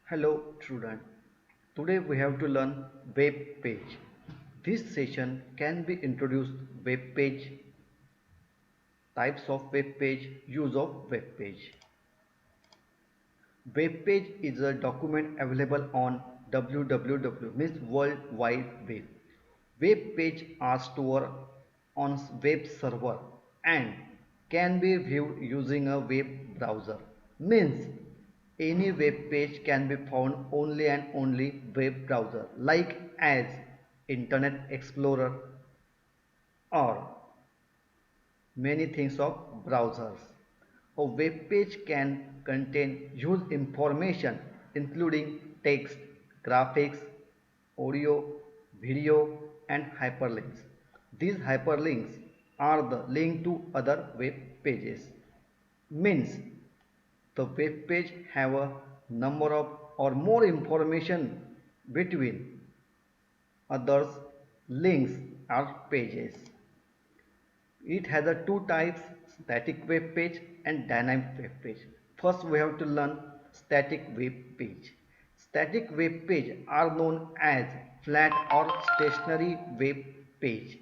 Hello student. Today we have to learn web page. This session can be introduced web page, types of web page, use of web page. Web page is a document available on www means World Wide Web. Web page are stored on web server and can be viewed using a web browser. Means any web page can be found only and only web browser like as Internet Explorer or many things of browsers. A web page can contain huge information including text, graphics, audio, video and hyperlinks. These hyperlinks are the link to other web pages. Means the web page have a number of or more information between others links or pages. It has a two types, static web page and dynamic web page. First we have to learn static web page. Static web page are known as flat or stationary web page.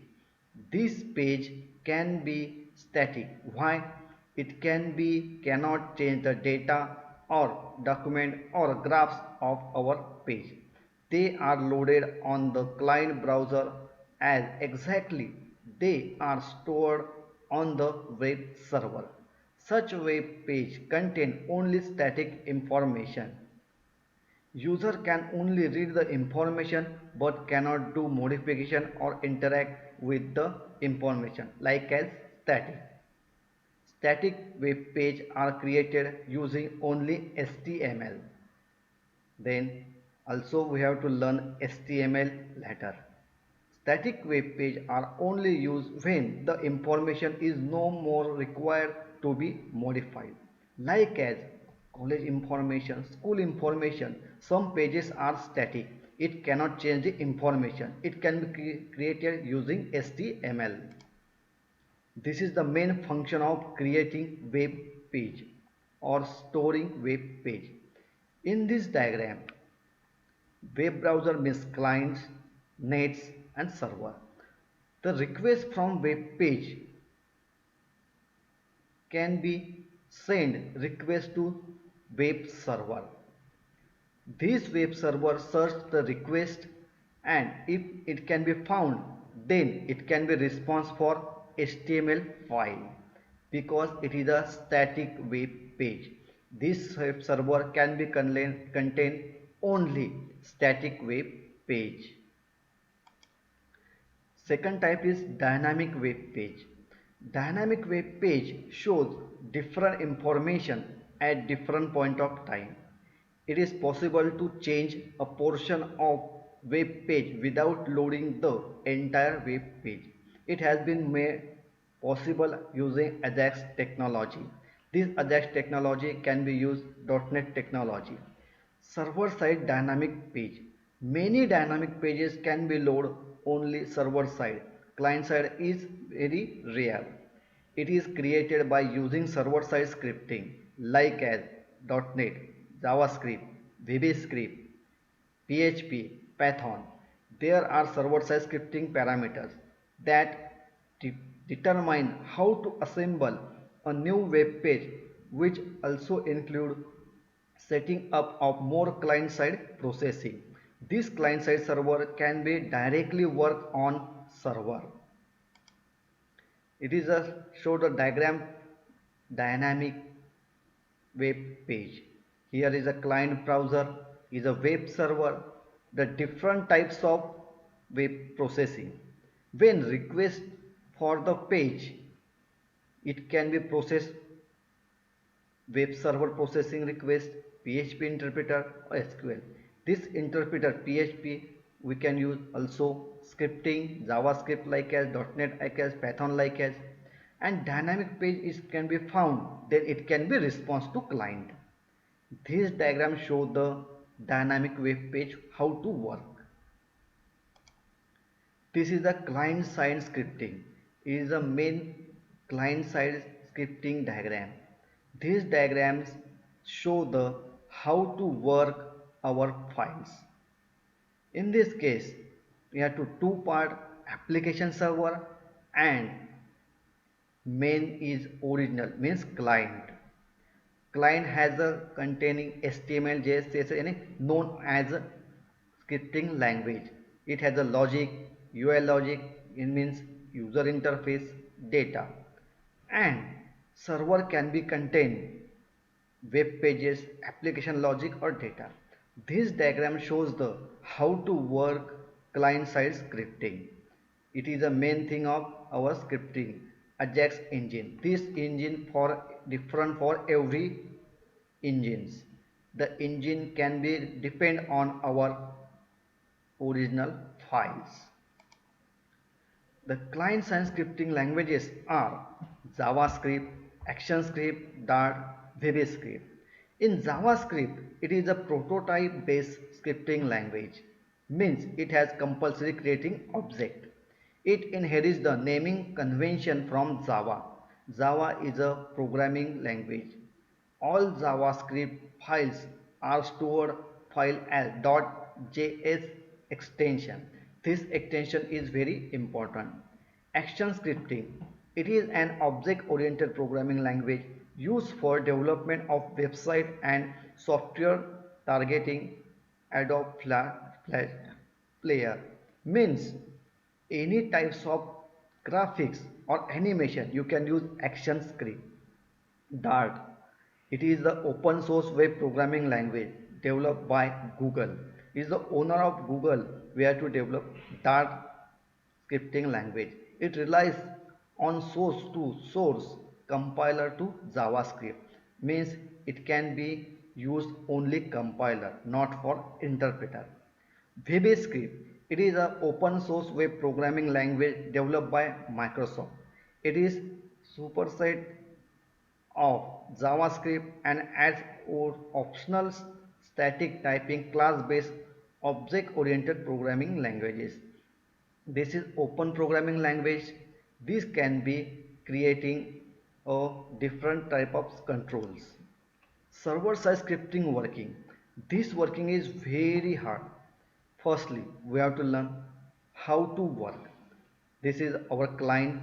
This page can be static. Why? It cannot change the data or document or graphs of our page. They are loaded on the client browser as exactly they are stored on the web server. Such web page contain only static information. User can only read the information but cannot do modification or interact with the information like as static. Static web page are created using only HTML. Then also we have to learn HTML later. Static web pages are only used when the information is no more required to be modified. Like as college information, school information, some pages are static. It cannot change the information. It can be created using HTML. This is the main function of creating web page or storing web page. In this diagram, web browser means clients, nets and server. The request from web page can be send request to web server. This web server search the request and if it can be found then it can be response for HTML file because it is a static web page. This web server can be contain only static web page. Second type is dynamic web page. Dynamic web page shows different information at different point of time. It is possible to change a portion of web page without loading the entire web page. It has been made possible using Ajax technology. This Ajax technology can be used .NET technology. Server-side dynamic page. Many dynamic pages can be loaded only server side. Client side is very rare. It is created by using server-side scripting like as .NET, JavaScript, VBScript, PHP, Python. There are server-side scripting parameters that determine how to assemble a new web page, which also include setting up of more client-side processing. This client-side server can be directly work on server. It is a show the diagram dynamic web page. Here is a client browser, is a web server, the different types of web processing. When request for the page, it can be processed web server processing request, PHP interpreter or SQL. This interpreter PHP we can use also scripting, JavaScript like as, .NET like as, Python like as, and dynamic page is can be found, then it can be response to client. This diagram show the dynamic web page how to work. This is the client side scripting. It is the main client side scripting diagram. These diagrams show the how to work our files. In this case, we have to two-part application server and main is original means client. Client has a containing HTML, JS, known as a scripting language. It has a logic, UI logic, it means user interface, data, and server can be contained web pages, application logic or data. This diagram shows the how to work client-side scripting. It is the main thing of our scripting, Ajax engine. This engine for different for every engines. The engine can be depend on our original files. The client-side scripting languages are JavaScript, ActionScript, Dart, VBScript. In JavaScript, it is a prototype-based scripting language, means it has compulsory creating object. It inherits the naming convention from Java. Java is a programming language. All JavaScript files are stored file as .js extension. This extension is very important. Action scripting. It is an object-oriented programming language used for development of website and software targeting Adobe Flash Player. Means any types of graphics or animation you can use action script. Dart. It is the open source web programming language developed by Google. It is the owner of Google where to develop Dart scripting language. It relies on source to source compiler to JavaScript. Means it can be used only compiler, not for interpreter. VBScript. It is an open source web programming language developed by Microsoft. It is superset of JavaScript and adds optional static typing class-based object-oriented programming languages. This is open programming language. This can be creating a different type of controls. Server-side scripting working. This working is very hard. Firstly, we have to learn how to work. This is our client.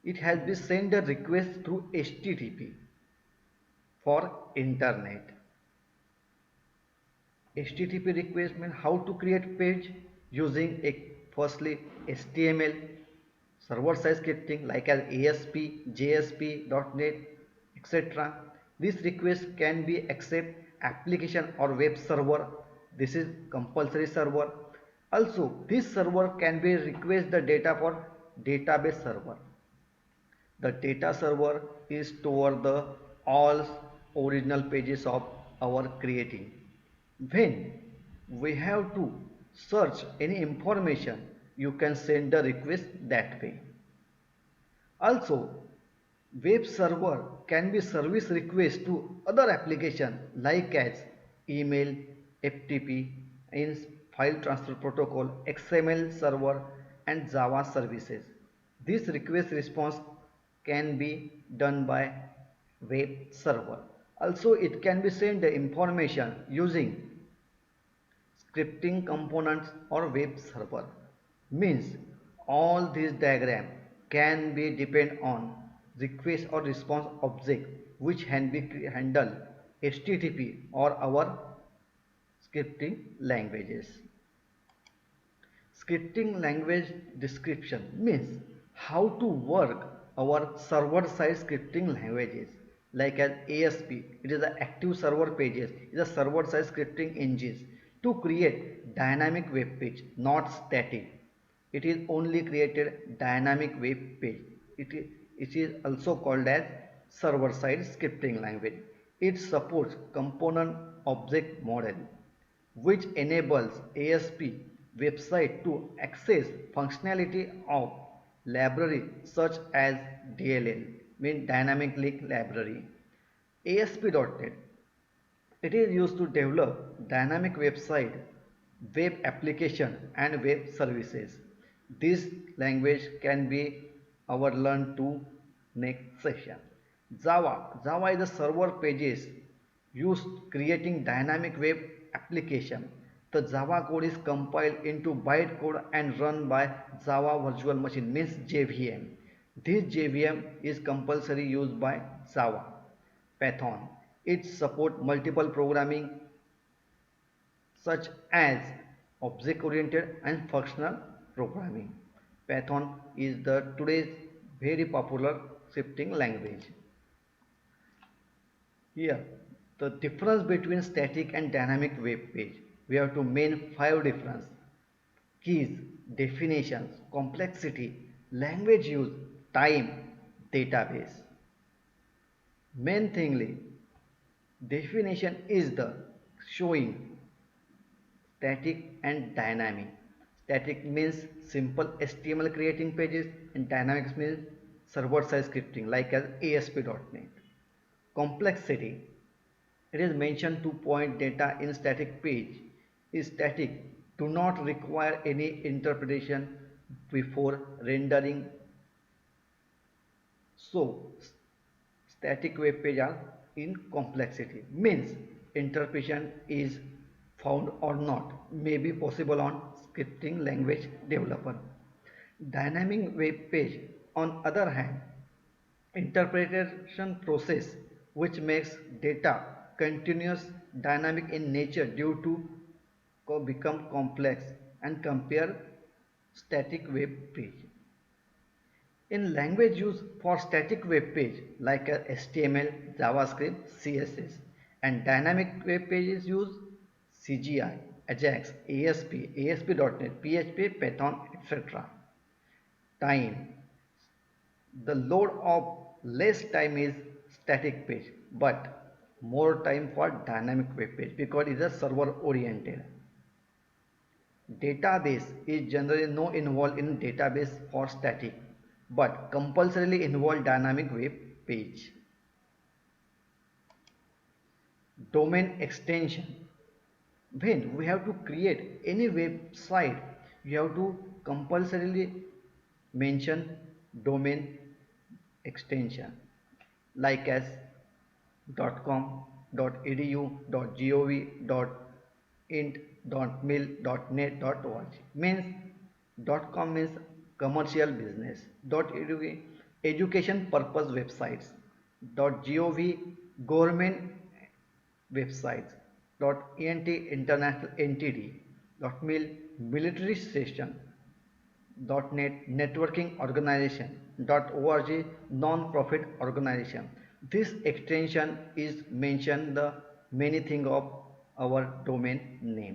It has been sent a request through HTTP for internet. HTTP request means how to create page using a firstly HTML server side scripting like as ASP, JSP, .NET, etc. This request can be accept application or web server. This is compulsory server. Also, this server can be request the data for database server. The data server is store the all original pages of our creating. When we have to search any information, you can send the request that way. Also, web server can be service request to other application like as email, FTP, in file transfer protocol, XML server and Java services. This request response can be done by web server. Also, it can be sent the information using scripting components or web server. Means all these diagram can be depend on request or response object which can be handle HTTP or our scripting languages. Scripting language description means how to work our server side scripting languages like as ASP. It is the active server pages. It is a server side scripting engines to create dynamic web page, not static. It is only created dynamic web page. It is also called as server side scripting language. It supports component object model which enables ASP website to access functionality of library such as DLL, mean dynamic link library. ASP.NET. It is used to develop dynamic website, web application and web services. This language can be our learn to next session. Java. Java is a server pages used creating dynamic web application. The Java code is compiled into bytecode and run by Java Virtual Machine means JVM. This JVM is compulsory used by Java. Python. It supports multiple programming such as object-oriented and functional programming. Python is the today's very popular scripting language. Here, the difference between static and dynamic web page. We have to main five difference: keys, definitions, complexity, language use, time, database. Main thingly, definition is the showing static and dynamic. Static means simple HTML creating pages and dynamics means server side scripting like as ASP.NET. Complexity. It is mentioned to point data in static page is static, do not require any interpretation before rendering. So static web page are in complexity means interpretation is found or not may be possible on scripting language developer. Dynamic web page on other hand interpretation process which makes data continuous dynamic in nature due to become complex and compare static web page. In language use for static web page like HTML, JavaScript, CSS and dynamic web pages use CGI, Ajax, ASP, ASP.NET, PHP, Python, etc. Time. The load of less time is static page but more time for dynamic web page because it is a server oriented. Database is generally no involved in database for static but compulsorily involve dynamic web page. Domain extension. When we have to create any website, you have to compulsorily mention domain extension like as .com, .edu, .gov, .int, .mil, .net, .org means .com means commercial business, .edu education purpose websites, .gov government websites, .ent international entity, .mil military station, .net networking organization, .org non-profit organization. This extension is mentioned the many thing of our domain name.